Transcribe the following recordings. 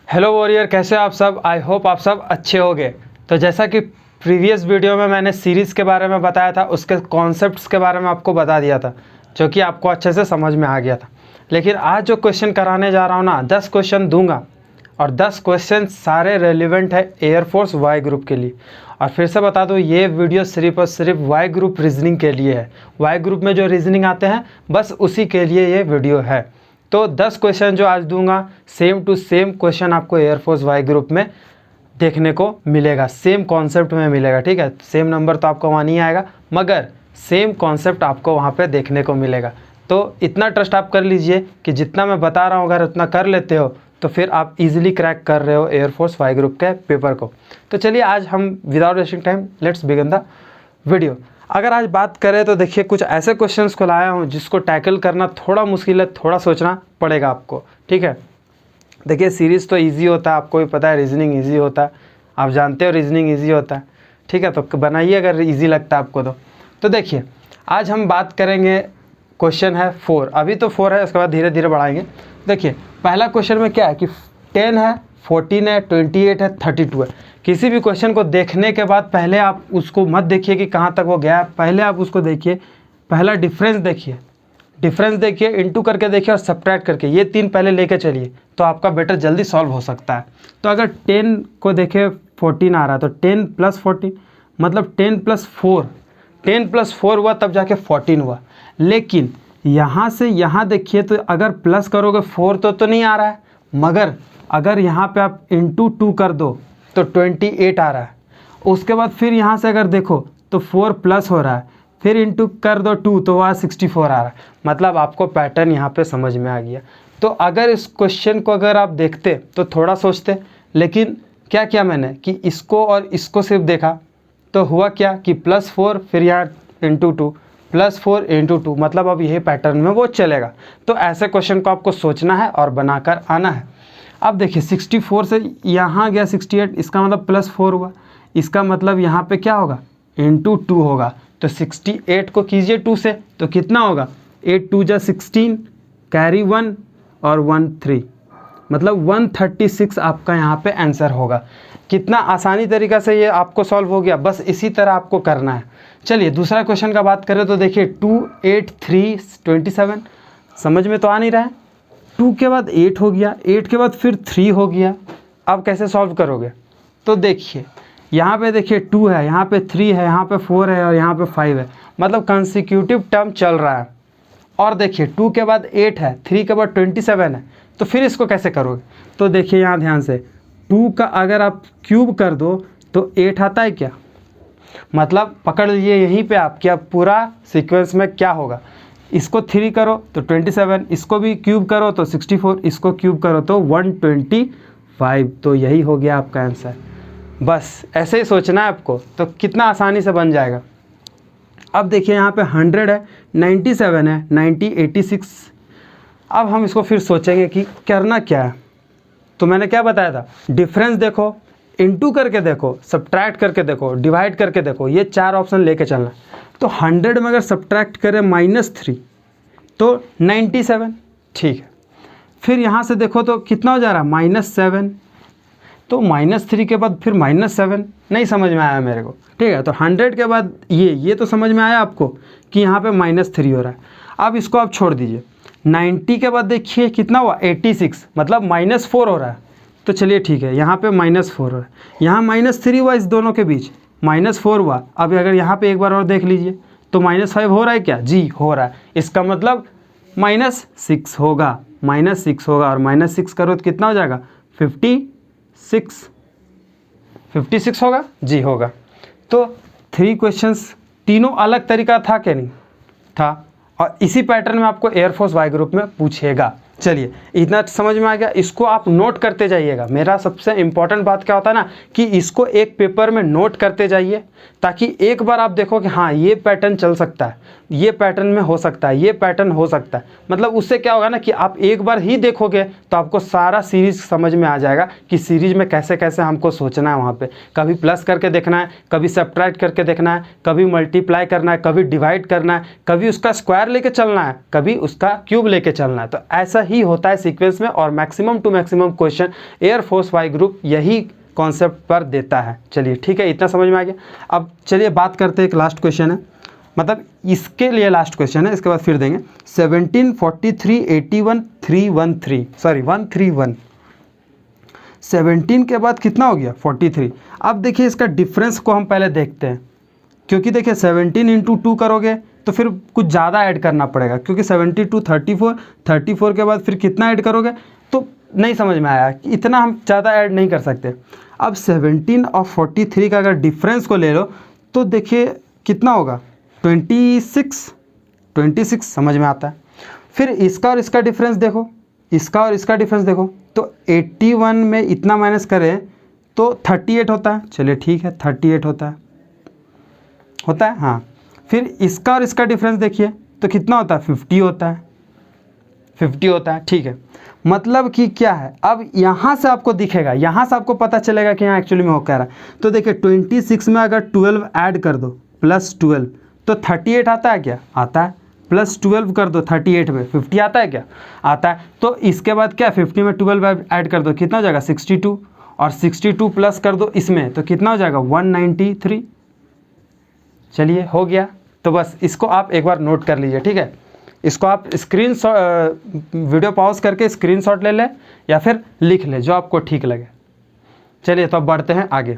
Hello warrior, कैसे हो आप सब। आई होप आप सब अच्छे होंगे। तो जैसा कि प्रीवियस वीडियो में मैंने सीरीज़ के बारे में बताया था, उसके कॉन्सेप्ट्स के बारे में आपको बता दिया था, जो कि आपको अच्छे से समझ में आ गया था। लेकिन आज जो क्वेश्चन कराने जा रहा हूँ ना, 10 क्वेश्चन दूंगा और 10 क्वेश्चन सारे रेलिवेंट है एयरफोर्स वाई ग्रुप के लिए। और फिर से बता दूँ, ये वीडियो सिर्फ और सिर्फ वाई ग्रुप रीजनिंग के लिए है। वाई ग्रुप में जो रीजनिंग आते हैं बस उसी के लिए ये वीडियो है। तो 10 क्वेश्चन जो आज दूंगा, सेम टू सेम क्वेश्चन आपको एयरफोर्स वाई ग्रुप में देखने को मिलेगा, सेम कॉन्सेप्ट में मिलेगा। ठीक है, सेम नंबर तो आपको वहाँ नहीं आएगा, मगर सेम कॉन्सेप्ट आपको वहाँ पे देखने को मिलेगा। तो इतना ट्रस्ट आप कर लीजिए कि जितना मैं बता रहा हूँ अगर उतना कर लेते हो तो फिर आप इजीली क्रैक कर रहे हो एयरफोर्स वाई ग्रुप के पेपर को। तो चलिए आज हम without wasting time let's begin the video. अगर आज बात करें तो देखिए, कुछ ऐसे क्वेश्चंस को लाया हूँ जिसको टैकल करना थोड़ा मुश्किल है, थोड़ा सोचना पड़ेगा आपको। ठीक है, देखिए सीरीज़ तो इजी होता है, आपको भी पता है रीजनिंग इजी होता है, आप जानते हो रीजनिंग इजी होता है। ठीक है, तो बनाइए अगर इजी लगता है आपको तो देखिए आज हम बात करेंगे, क्वेश्चन है 4। अभी तो 4 है, उसके बाद धीरे धीरे बढ़ाएंगे। देखिए पहला क्वेश्चन में क्या है कि 10 है, 14 है, 28 है, 32 है। किसी भी क्वेश्चन को देखने के बाद पहले आप उसको मत देखिए कि कहाँ तक वो गया है, पहले आप उसको देखिए, पहला डिफरेंस देखिए, इंटू करके देखिए और सब्ट्रैक्ट करके, ये 3 पहले लेके चलिए तो आपका बेटर जल्दी सॉल्व हो सकता है। तो अगर 10 को देखें 14 आ रहा है तो 10 + 14 मतलब 10 + 4, 10 + 4 हुआ तब जाके 14 हुआ। लेकिन यहाँ से यहाँ देखिए तो अगर प्लस करोगे 4 तो नहीं आ रहा है, मगर अगर यहाँ पे आप इंटू 2 कर दो तो 28 आ रहा है। उसके बाद फिर यहाँ से अगर देखो तो 4 प्लस हो रहा है, फिर इंटू कर दो 2 तो वहाँ 64 आ रहा है। मतलब आपको पैटर्न यहाँ पे समझ में आ गया। तो अगर इस क्वेश्चन को अगर आप देखते तो थोड़ा सोचते, लेकिन क्या किया मैंने कि इसको और इसको सिर्फ देखा तो हुआ क्या कि +4 फिर यहाँ इंटू 2 +4 इंटू 2, मतलब अब यही पैटर्न में वो चलेगा। तो ऐसे क्वेश्चन को आपको सोचना है और बनाकर आना है। अब देखिए 64 से यहाँ गया 68, इसका मतलब +4 हुआ, इसका मतलब यहाँ पे क्या होगा इंटू 2 होगा। तो 68 को कीजिए 2 से तो कितना होगा, 8 2 जा 16, कैरी 1 और 1 3, मतलब 136 आपका यहाँ पे आंसर होगा। कितना आसानी तरीक़ा से ये आपको सॉल्व हो गया, बस इसी तरह आपको करना है। चलिए दूसरा क्वेश्चन का बात करें तो देखिए 2 8 3 27, समझ में तो आ नहीं रहा है। 2 के बाद 8 हो गया, 8 के बाद फिर 3 हो गया। अब कैसे सॉल्व करोगे, तो देखिए यहाँ पे देखिए 2 है, यहाँ पे 3 है, यहाँ पे 4 है और यहाँ पे 5 है, मतलब कंसेक्यूटिव टर्म चल रहा है। और देखिए 2 के बाद 8 है, 3 के बाद 27 है, तो फिर इसको कैसे करोगे। तो देखिए यहाँ ध्यान से, 2 का अगर आप क्यूब कर दो तो 8 आता है क्या, मतलब पकड़ लीजिए यहीं पे आप क्या पूरा सीक्वेंस में क्या होगा। इसको 3 करो तो 27, इसको भी क्यूब करो तो 64, इसको क्यूब करो तो 125। तो यही हो गया आपका आंसर। बस ऐसे ही सोचना है आपको, तो कितना आसानी से बन जाएगा। अब देखिए यहाँ पे 100 है, 97 है, 90 86। अब हम इसको फिर सोचेंगे कि करना क्या है। तो मैंने क्या बताया था, डिफरेंस देखो, इंटू करके देखो, सब्ट्रैक्ट करके देखो, डिवाइड करके देखो, ये 4 ऑप्शन लेके चलना। तो 100 में अगर सब्ट्रैक्ट करें -3 तो 97, ठीक है। फिर यहाँ से देखो तो कितना हो जा रहा है -7, तो -3 के बाद फिर -7, नहीं समझ में आया मेरे को। ठीक है, तो 100 के बाद ये तो समझ में आया आपको कि यहाँ पे -3 हो रहा है। अब इसको आप छोड़ दीजिए। 90 के बाद देखिए कितना हुआ 86, मतलब -4 हो रहा है। तो चलिए ठीक है, यहाँ पे -4 हो रहा है, यहाँ -3 हुआ, इस दोनों के बीच -4 हुआ। अब अगर यहाँ पे एक बार और देख लीजिए तो -5 हो रहा है क्या, जी हो रहा है। इसका मतलब -6 होगा, -6 होगा, और -6 करो तो कितना हो जाएगा 56 होगा, जी होगा। तो 3 क्वेश्चंस, तीनों अलग तरीका था कि नहीं था, और इसी पैटर्न में आपको एयरफोर्स वाई ग्रुप में पूछेगा। चलिए इतना समझ में आ गया, इसको आप नोट करते जाइएगा। मेरा सबसे इम्पॉर्टेंट बात क्या होता है ना कि इसको एक पेपर में नोट करते जाइए, ताकि एक बार आप देखो कि हाँ ये पैटर्न चल सकता है, ये पैटर्न में हो सकता है, ये पैटर्न हो सकता है। मतलब उससे क्या होगा ना कि आप एक बार ही देखोगे तो आपको सारा सीरीज समझ में आ जाएगा कि सीरीज में कैसे कैसे हमको सोचना है। वहाँ पे कभी प्लस करके देखना है, कभी सब्ट्रैक्ट करके देखना है, कभी मल्टीप्लाई करना है, कभी डिवाइड करना है, कभी उसका स्क्वायर लेके चलना है, कभी उसका क्यूब लेके चलना है। तो ऐसा ही होता है सीक्वेंस में, और maximum to maximum question air force Y group यही कॉन्सेप्ट पर देता है। चलिए ठीक है, इतना समझ में आ गया। अब चलिए बात करते हैं, एक लास्ट क्वेश्चन है, मतलब इसके लिए लास्ट क्वेश्चन है, इसके बाद फिर देंगे। 17, 43, 81, 313, सॉरी 131। 17 के बाद कितना हो गया 43। अब देखिए इसका डिफरेंस को हम पहले देखते हैं, क्योंकि देखिए 17 इंटू 2 करोगे तो फिर कुछ ज़्यादा ऐड करना पड़ेगा, क्योंकि 72 34, 34 के बाद फिर कितना ऐड करोगे तो नहीं समझ में आया, इतना हम ज़्यादा ऐड नहीं कर सकते। अब 17 और 43 का अगर डिफरेंस को ले लो तो देखिए कितना होगा 26 समझ में आता है। फिर इसका और इसका डिफरेंस देखो, इसका और इसका डिफरेंस देखो, तो 81 में इतना माइनस करें तो 38 होता है। चलिए ठीक है, 38 होता है हाँ। फिर इसका और इसका डिफरेंस देखिए तो कितना होता है 50 होता है, 50 होता है। ठीक है, मतलब कि क्या है, अब यहाँ से आपको दिखेगा, यहाँ से आपको पता चलेगा कि यहाँ एक्चुअली में हो क्या रहा है। तो देखिए 26 में अगर 12 ऐड कर दो प्लस 12 तो 38 आता है क्या, आता है। प्लस 12 कर दो 38 में 50 आता है क्या, आता है। तो इसके बाद क्या 50 में 12 ऐड कर दो कितना हो जाएगा 62, और 62 प्लस कर दो इसमें तो कितना हो जाएगा 193। चलिए हो गया। तो बस इसको आप एक बार नोट कर लीजिए, ठीक है। इसको आप वीडियो पॉज करके स्क्रीनशॉट ले लें या फिर लिख लें, जो आपको ठीक लगे। चलिए तो अब बढ़ते हैं आगे।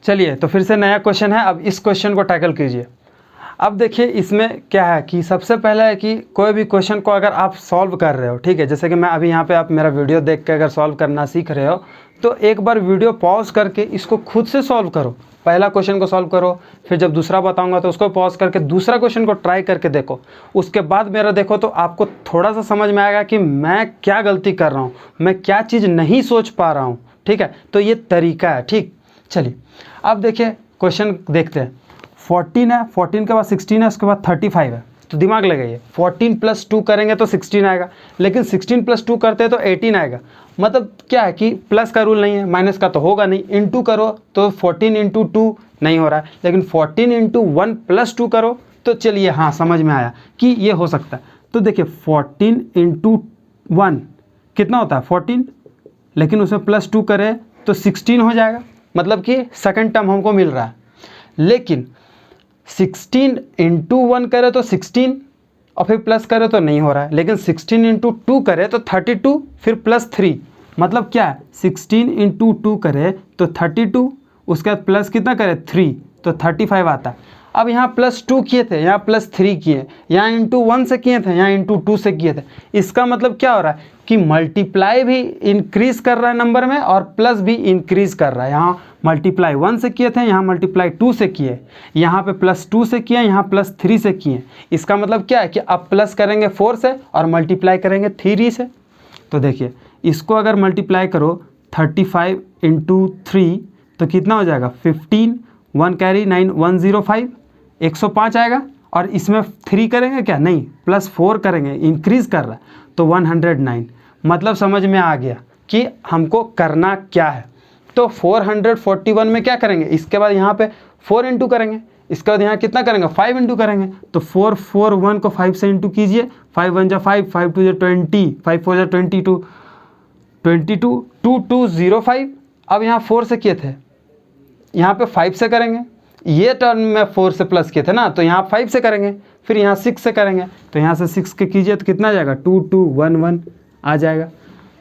चलिए तो फिर से नया क्वेश्चन है, अब इस क्वेश्चन को टैकल कीजिए। अब देखिए इसमें क्या है कि सबसे पहले है कि कोई भी क्वेश्चन को अगर आप सॉल्व कर रहे हो, ठीक है, जैसे कि मैं अभी यहाँ पे आप मेरा वीडियो देख के अगर सॉल्व करना सीख रहे हो तो एक बार वीडियो पॉज करके इसको खुद से सॉल्व करो। पहला क्वेश्चन को सॉल्व करो, फिर जब दूसरा बताऊंगा तो उसको पॉज करके दूसरा क्वेश्चन को ट्राई करके देखो, उसके बाद मेरा देखो, तो आपको थोड़ा सा समझ में आएगा कि मैं क्या गलती कर रहा हूँ, मैं क्या चीज़ नहीं सोच पा रहा हूँ, ठीक है। तो ये तरीका है, ठीक। चलिए अब देखिए क्वेश्चन देखते हैं। 14 है, 14 के बाद 16 है, उसके बाद 35 है। तो दिमाग लगाइए, 14 प्लस 2 करेंगे तो 16 आएगा, लेकिन 16 प्लस 2 करते हैं तो 18 आएगा। मतलब क्या है कि प्लस का रूल नहीं है, माइनस का तो होगा नहीं। इंटू करो तो 14 इंटू 2 नहीं हो रहा है, लेकिन 14 इंटू 1 प्लस 2 करो तो चलिए हाँ समझ में आया कि ये हो सकता है। तो देखिए 14 इंटू 1 कितना होता है 14, लेकिन उसमें प्लस 2 करें तो 16 हो जाएगा, मतलब कि सेकंड टर्म हमको मिल रहा है। लेकिन 16 इंटू 1 करे तो 16 और फिर प्लस करे तो नहीं हो रहा है, लेकिन 16 इंटू 2 करे तो 32 फिर प्लस 3, मतलब क्या है 16 इंटू 2 करे तो 32, उसके बाद प्लस कितना करे 3 तो 35 आता है। अब यहाँ प्लस 2 किए थे, यहाँ प्लस 3 किए, यहाँ इंटू 1 से किए थे, यहाँ इंटू 2 से किए थे। इसका मतलब क्या हो रहा है कि मल्टीप्लाई भी इंक्रीज कर रहा है नंबर में और प्लस भी इंक्रीज कर रहा है। यहाँ मल्टीप्लाई 1 से किए थे, यहाँ मल्टीप्लाई 2 से किए, यहाँ पे प्लस 2 से किए, यहाँ प्लस 3 से किए। इसका मतलब क्या है कि अब प्लस करेंगे 4 से और मल्टीप्लाई करेंगे 3 से। तो देखिए इसको अगर मल्टीप्लाई करो 35 इंटू 3 तो कितना हो जाएगा 15, 1 कैरी 9, 105, 105 आएगा। और इसमें 3 करेंगे क्या, नहीं प्लस 4 करेंगे, इंक्रीज कर रहा है तो 109। मतलब समझ में आ गया कि हमको करना क्या है। तो 441 में क्या करेंगे, इसके बाद यहाँ पे 4 इंटू करेंगे, इसके बाद यहाँ कितना करेंगे 5 इंटू करेंगे। तो 441 को 5 से इंटू कीजिए, 5 1 जा 5, 5 2 जा 20, 5 4 जा 22, 22 2205। अब यहाँ 4 से किए थे, यहाँ पे 5 से करेंगे, ये टर्म में 4 से प्लस किए थे ना, तो यहाँ 5 से करेंगे, फिर यहाँ 6 से करेंगे, तो यहाँ से 6 के कीजिए तो कितना आ जाएगा 2211 आ जाएगा।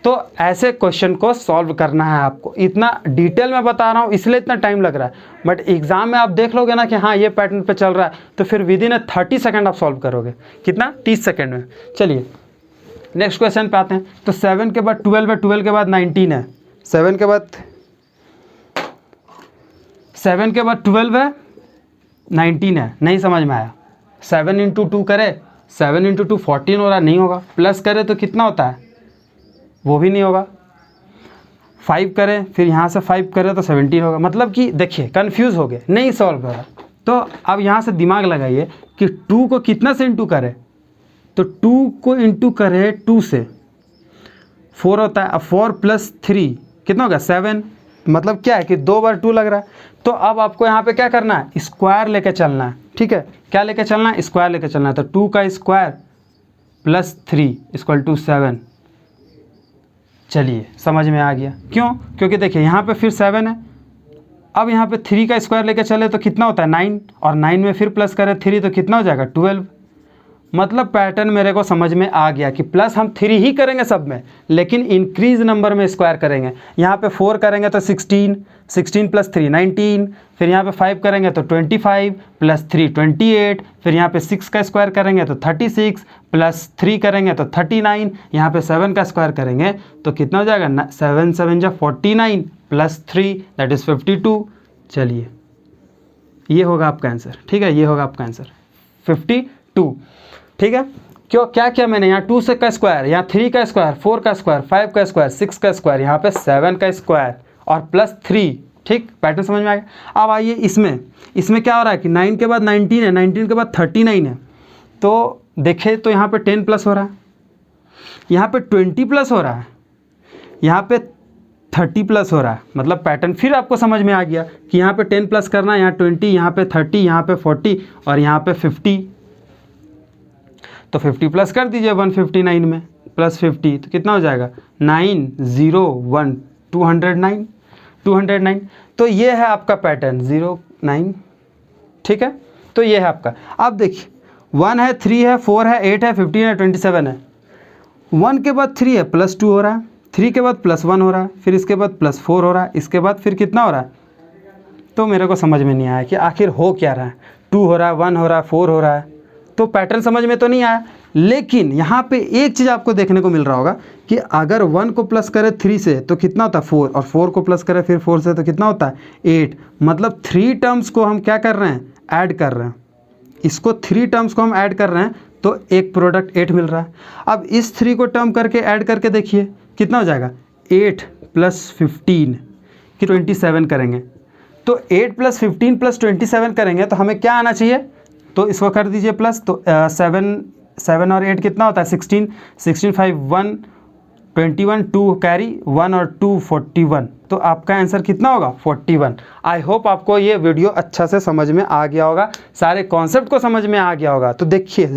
तो ऐसे क्वेश्चन को सॉल्व करना है आपको। इतना डिटेल में बता रहा हूँ इसलिए इतना टाइम लग रहा है, बट एग्जाम में आप देख लोगे ना कि हाँ ये पैटर्न पे चल रहा है, तो फिर विद इन 30 सेकेंड आप सॉल्व करोगे। कितना 30 सेकेंड में। चलिए नेक्स्ट क्वेश्चन पे आते हैं। तो 7 के बाद 12 है, 12 के बाद 19 है, 7 के बाद 12 है, 19 है, नहीं समझ में आया। 7 इंटू 2 करे, 7 इंटू 2 14 हो रहा, नहीं होगा। प्लस करे तो कितना होता है, वो भी नहीं होगा। 5 करें फिर यहाँ से 5 करें तो 17 होगा। मतलब कि देखिए कन्फ्यूज़ हो गए, नहीं सॉल्व हो रहा। तो अब यहाँ से दिमाग लगाइए कि 2 को कितना से इंटू करें, तो 2 को इंटू करें 2 से 4 होता है। अब 4 + 3 कितना होगा 7। मतलब क्या है कि 2 बार 2 लग रहा है। तो अब आपको यहाँ पे क्या करना है, स्क्वायर लेके चलना है। ठीक है, क्या लेके चलना है, स्क्वायर लेके चलना है। तो 2 का स्क्वायर + 3 = 7। चलिए समझ में आ गया। क्यों, क्योंकि देखिए यहाँ पे फिर 7 है। अब यहाँ पे 3 का स्क्वायर लेके चले तो कितना होता है 9, और 9 में फिर प्लस करें 3 तो कितना हो जाएगा 12। मतलब पैटर्न मेरे को समझ में आ गया कि प्लस हम 3 ही करेंगे सब में, लेकिन इंक्रीज नंबर में स्क्वायर करेंगे। यहाँ पे 4 करेंगे तो 16, 16 + 3 19, फिर यहाँ पे 5 करेंगे तो 25 + 3 28, फिर यहाँ पे 6 का स्क्वायर करेंगे तो 36 + 3 करेंगे तो 39, यहाँ पे 7 का स्क्वायर करेंगे तो कितना हो जाएगा 7 7 जा 49 + 3 दैट इज़ 52। चलिए ये होगा आपका आंसर। ठीक है, ये होगा आपका आंसर 52। ठीक है, क्यों क्या किया मैंने, यहाँ 2 से का स्क्वायर, यहाँ 3 का स्क्वायर, 4 का स्क्वायर, 5 का स्क्वायर, 6 का स्क्वायर, यहाँ पे 7 का स्क्वायर और +3। ठीक, पैटर्न समझ में आ गया। अब आइए इसमें क्या हो रहा है कि 9 के बाद 19 है, 19 के बाद 39 है। तो देखें तो यहाँ पे 10 प्लस हो रहा है, यहाँ पे 20 प्लस हो रहा है, यहाँ पे 30 प्लस हो रहा है। मतलब पैटर्न फिर आपको समझ में आ गया कि यहाँ पे 10 प्लस करना है, यहाँ 20, यहाँ पे 30, यहाँ पे 40 और यहाँ पे 50। तो 50 प्लस कर दीजिए 159 में +50 तो कितना हो जाएगा 901 209। तो ये है आपका पैटर्न 09। ठीक है, तो ये है आपका। अब देखिए 1 है, 3 है, 4 है, 8 है, 15 है, 27 है। 1 के बाद 3 है +2 हो रहा है, 3 के बाद +1 हो रहा है, फिर इसके बाद +4 हो रहा है, इसके बाद फिर कितना हो रहा है। तो मेरे को समझ में नहीं आया कि आखिर हो क्या रहा है। 2 हो रहा है, 1 हो रहा है, 4 हो रहा है। तो पैटर्न समझ में तो नहीं आया। लेकिन यहाँ पे एक चीज़ आपको देखने को मिल रहा होगा कि अगर 1 को प्लस करें 3 से तो कितना होता है 4, और 4 को प्लस करें फिर 4 से तो कितना होता है 8। मतलब 3 टर्म्स को हम क्या कर रहे हैं, ऐड कर रहे हैं। इसको 3 टर्म्स को हम ऐड कर रहे हैं तो एक प्रोडक्ट 8 मिल रहा है। अब इस 3 को टर्म करके ऐड करके देखिए कितना हो जाएगा 8 + 15 कि 27 करेंगे। तो 8 + 15 + 27 करेंगे तो हमें क्या आना चाहिए, तो इसको कर दीजिए प्लस। तो 7 और 8 कितना होता है 16, 16 5 1 21, 2 कैरी 1 और 2 41। तो आपका आंसर कितना होगा 41। आई होप आपको ये वीडियो अच्छा से समझ में आ गया होगा, सारे कॉन्सेप्ट को समझ में आ गया होगा। तो देखिए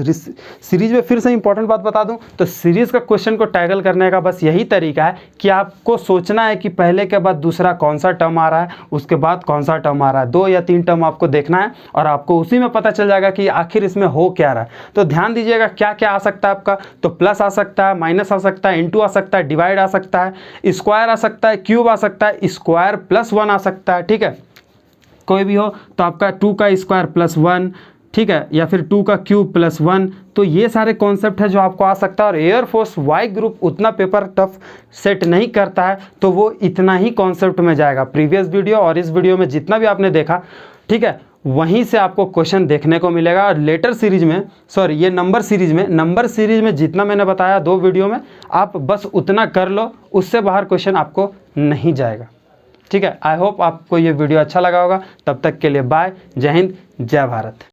सीरीज में फिर से इंपॉर्टेंट बात बता दूं तो सीरीज़ का क्वेश्चन को टैकल करने का बस यही तरीका है कि आपको सोचना है कि पहले के बाद दूसरा कौन सा टर्म आ रहा है, उसके बाद कौन सा टर्म आ रहा है। 2 या 3 टर्म आपको देखना है और आपको उसी में पता चल जाएगा कि आखिर इसमें हो क्या रहा है। तो ध्यान दीजिएगा क्या क्या आ सकता है आपका, तो प्लस आ सकता है, माइनस आ सकता है, इंटू आ सकता है, डिवाइड आ सकता है, स्क्वायर आ सकता है, क्यूब आ सकता है, स्क्वायर +1 आ सकता है। ठीक है, कोई भी हो तो आपका 2 का स्क्वायर +1, ठीक है, या फिर 2 का क्यूब +1। तो ये सारे कॉन्सेप्ट है जो आपको आ सकता है। और एयरफोर्स वाई ग्रुप उतना पेपर टफ सेट नहीं करता है, तो वो इतना ही कॉन्सेप्ट में जाएगा। प्रीवियस वीडियो और इस वीडियो में जितना भी आपने देखा, ठीक है, वहीं से आपको क्वेश्चन देखने को मिलेगा। और लेटर सीरीज में, सॉरी ये नंबर सीरीज में जितना मैंने बताया 2 वीडियो में, आप बस उतना कर लो, उससे बाहर क्वेश्चन आपको नहीं जाएगा। ठीक है, आई होप आपको ये वीडियो अच्छा लगा होगा। तब तक के लिए बाय, जय हिंद, जय भारत।